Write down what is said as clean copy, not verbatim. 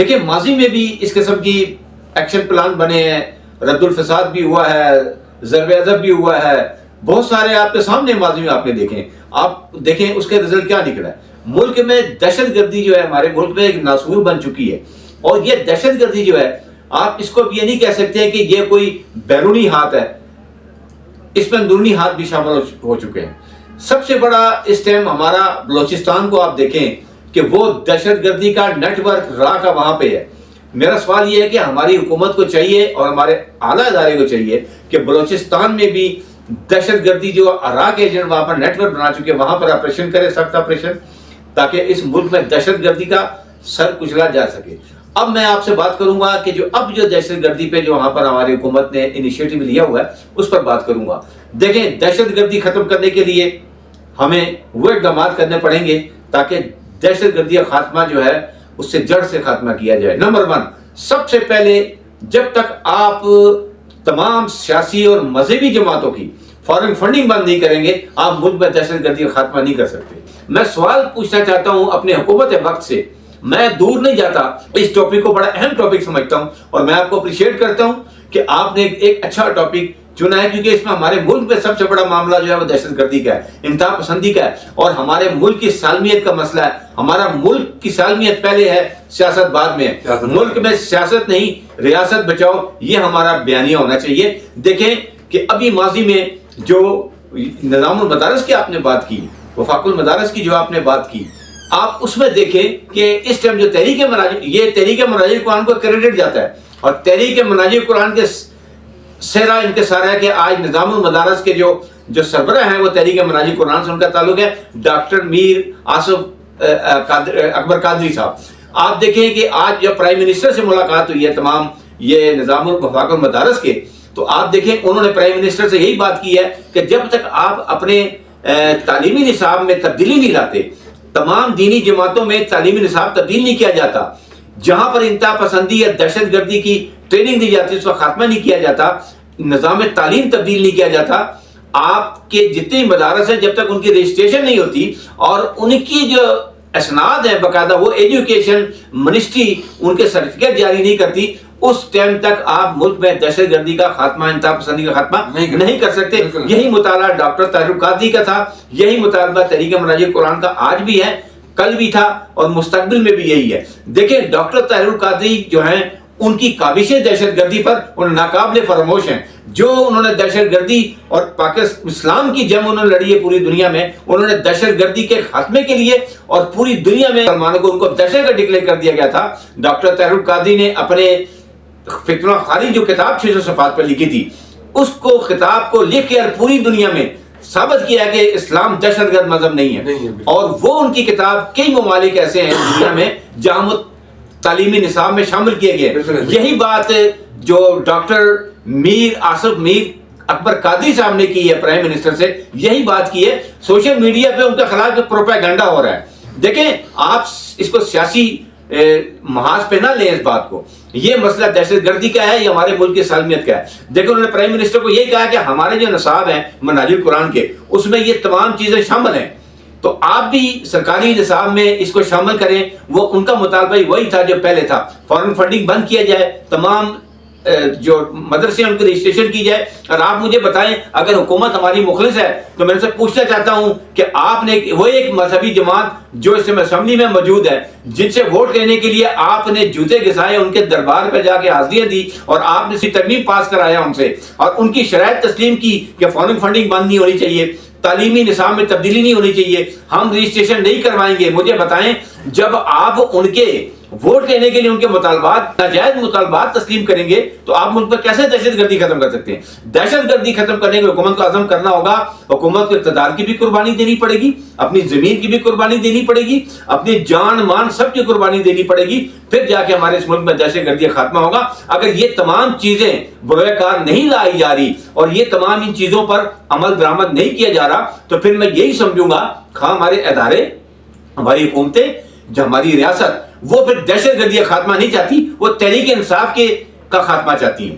دیکھیں माजी में भी इस किस्म की एक्शन प्लान बने हैं, रद्दुल फसाद भी हुआ है, ज़रब अज़ब भी हुआ है, बहुत सारे आपके सामने माजी में आपने देखें। आप देखें उसके रिजल्ट क्या निकला है। मुल्क में दहशतगर्दी जो है हमारे मुल्क में एक नासूर बन चुकी है, और ये दहशतगर्दी जो है आप इसको ये नहीं कह सकते कि ये कोई बैरूनी हाथ है, इसमें अंदरूनी हाथ भी शामिल हो चुके हैं। सबसे बड़ा इस टाइम हमारा बलोचिस्तान को आप देखें कि वो दहशतगर्दी का नेटवर्क रहा का वहाँ पे है। मेरा सवाल ये है कि हमारी हुकूमत को चाहिए और हमारे आला इदारे को चाहिए कि बलोचिस्तान में भी दहशतगर्दी जो अराक एजेंट वहाँ पर नेटवर्क बना चुके हैं वहाँ पर ऑपरेशन करे, सख्त ऑपरेशन, ताकि इस मुल्क में दहशतगर्दी का सर कुचला जा सके। अब मैं आपसे बात करूंगा कि जो दहशतगर्दी पे जो वहाँ पर हमारी हुकूमत ने इनिशिएटिव लिया हुआ है उस पर बात करूंगा। देखें, दहशतगर्दी खत्म करने के लिए हमें वो इक़दाम करने पड़ेंगे ताकि दहशतगर्दी का खात्मा जो है उससे जड़ से खात्मा किया जाए। नंबर 1, सबसे पहले जब तक आप तमाम सियासी और मजहबी जमातों की फॉरेन फंडिंग बंद नहीं करेंगे आप मुल्क में दहशतगर्दी का खात्मा नहीं कर सकते। मैं सवाल पूछना चाहता हूं अपने हुकूमत वक्त से, मैं दूर नहीं जाता, इस टॉपिक को बड़ा अहम टॉपिक समझता हूं और मैं आपको अप्रिशिएट करता हूं कि आपने एक अच्छा टॉपिक चुना है, क्योंकि इसमें हमारे मुल्क में सबसे बड़ा मामला जो है वो दहशतगर्दी का है, इंतहा पसंदी का है, और हमारे मुल्क की सालमियत का मसला है। हमारा मुल्क की सालमियत पहले है, सियासत बाद में है। मुल्क में सियासत नहीं, रियासत बचाओ, ये हमारा बयानिया होना चाहिए। देखें कि अभी माजी में जो निज़ामुल मदारिस की आपने बात की, वफाकुल मदारिस की जो आपने बात की, आप उसमें देखें कि इस टाइम जो तहरीक मनाजिर कुरान को क्रेडिट जाता है, और तहरीक मनाजिर कुरान के सेरा इंतसार है कि आज निज़ामुल मदारिस के जो सरबराह हैं वो तहरीक मनाजिर कुरान से उनका ताल्लुक है, डॉक्टर मीर आसिफ अकबर कादरी साहब। आप देखें कि आज जब प्राइम मिनिस्टर से मुलाकात हुई है तमाम ये निज़ामुल वफाकुल मदारिस के, तो आप देखें उन्होंने प्राइम मिनिस्टर से यही बात की है कि जब तक आप अपने तालीमी निसाब में तब्दीली नहीं लाते, तमाम दीनी जमातों में तालीमी निसाब तब्दील नहीं किया जाता, जहां पर इंतहा पसंदी या दहशतगर्दी की ट्रेनिंग दी जाती है उसका खात्मा नहीं किया जाता, निज़ाम तालीम तब्दील नहीं किया जाता, आपके जितने मदारस हैं जब तक उनकी रजिस्ट्रेशन नहीं होती और उनकी जो असनाद है बाकायदा वो एजुकेशन मिनिस्ट्री उनके सर्टिफिकेट जारी नहीं करती, उस टाइम तक आप मुल्क में दहशतगर्दी का खात्मा, इंतहा पसंदी का खात्मा नहीं कर सकते। यही मुताला डॉक्टर ताहिर कादरी का था, यही मुतालबा तहरीक मनाजिर कुरान का आज भी है, कल भी था और मुस्तकबिल में भी यही है। देखिए, डॉक्टर ताहिर कादरी जो हैं उनकी काबिशें दहशतगर्दी पर नाकाबिले फरामोश हैं। जो उन्होंने दहशतगर्दी और पाकिस्तान इस्लाम की जंग उन्होंने लड़ी है पूरी दुनिया में, उन्होंने दहशतगर्दी के खात्मे के लिए और पूरी दुनिया में मुसलमानों को उनको दहशतगर्द डिक्लेयर कर दिया गया था। डॉक्टर ताहिर कादरी ने अपने फितना खारिज जो किताब 600 सफ़हात पर लिखी थी, उसको किताब को लिख के पूरी दुनिया में साबित किया कि इस्लाम दहशतगर्द मजहब नहीं है। और वो उनकी किताब कई ममालिक ऐसे हैं दुनिया में जहां तालीमी निसाब में शामिल किए गए। यही बात जो डॉक्टर मीर आसिफ मीर अकबर कादरी साहब ने की है प्राइम मिनिस्टर से, यही बात की है। सोशल मीडिया पे उनके खिलाफ प्रोपेगेंडा हो रहा है। देखें, आप इसको सियासी महाज पे ना लें इस बात को, ये मसला दहशतगर्दी का है, ये हमारे मुल्क की सालमियत का है। देखिए, उन्होंने प्राइम मिनिस्टर को यही कहा कि हमारे जो निसाब हैं मनाजिर कुरान के उसमें ये तमाम चीज़ें शामिल हैं, तो आप भी सरकारी निसाब में इसको शामिल करें। वो उनका मुतालबा वही था जो पहले था, फॉरेन फंडिंग बंद किया जाए, तमाम जो मदरसे उनकी रजिस्ट्रेशन की जाए। और आप मुझे बताएं, अगर हुकूमत हमारी मुखलिस है तो मैं उनसे पूछना चाहता हूं कि आपने वो एक मजहबी जमात जो इस समय असेंबली में मौजूद है, जिनसे वोट लेने के लिए आपने जूते घिसाए, उनके दरबार पर जाके हाजिरियां दी और आपने सी तरमीम पास कराया उनसे, और उनकी शराइत तस्लीम की कि फॉरेन फंडिंग बंद नहीं होनी चाहिए, तालीमी निसाब में तब्दीली नहीं होनी चाहिए, हम रजिस्ट्रेशन नहीं करवाएंगे। मुझे बताएं, जब आप उनके वोट लेने के लिए उनके मुतालबात, नाजायज मुतालबात तस्लीम करेंगे तो आप मुल्क पर कैसे दहशतगर्दी खत्म कर सकते हैं? दहशतगर्दी खत्म करने के लिए हुकूमत को अज़म करना होगा। हुकूमत को इक़्तिदार की भी कुर्बानी देनी पड़ेगी, अपनी ज़मीन की भी कुर्बानी देनी पड़ेगी, अपनी जान मान सब की कुर्बानी देनी पड़ेगी, फिर जाके हमारे इस मुल्क में दहशतगर्दी का खात्मा होगा। अगर ये तमाम चीज़ें बरोकार नहीं लाई जा रही और ये तमाम इन चीज़ों पर अमल दरामद नहीं किया जा रहा, तो फिर मैं यही समझूंगा हमारे अदारे, हमारी हुकूमतें, जो हमारी रियासत, वो फिर दहशतगर्दी का खात्मा नहीं चाहती, वो तहरीक इंसाफ का खात्मा चाहती है।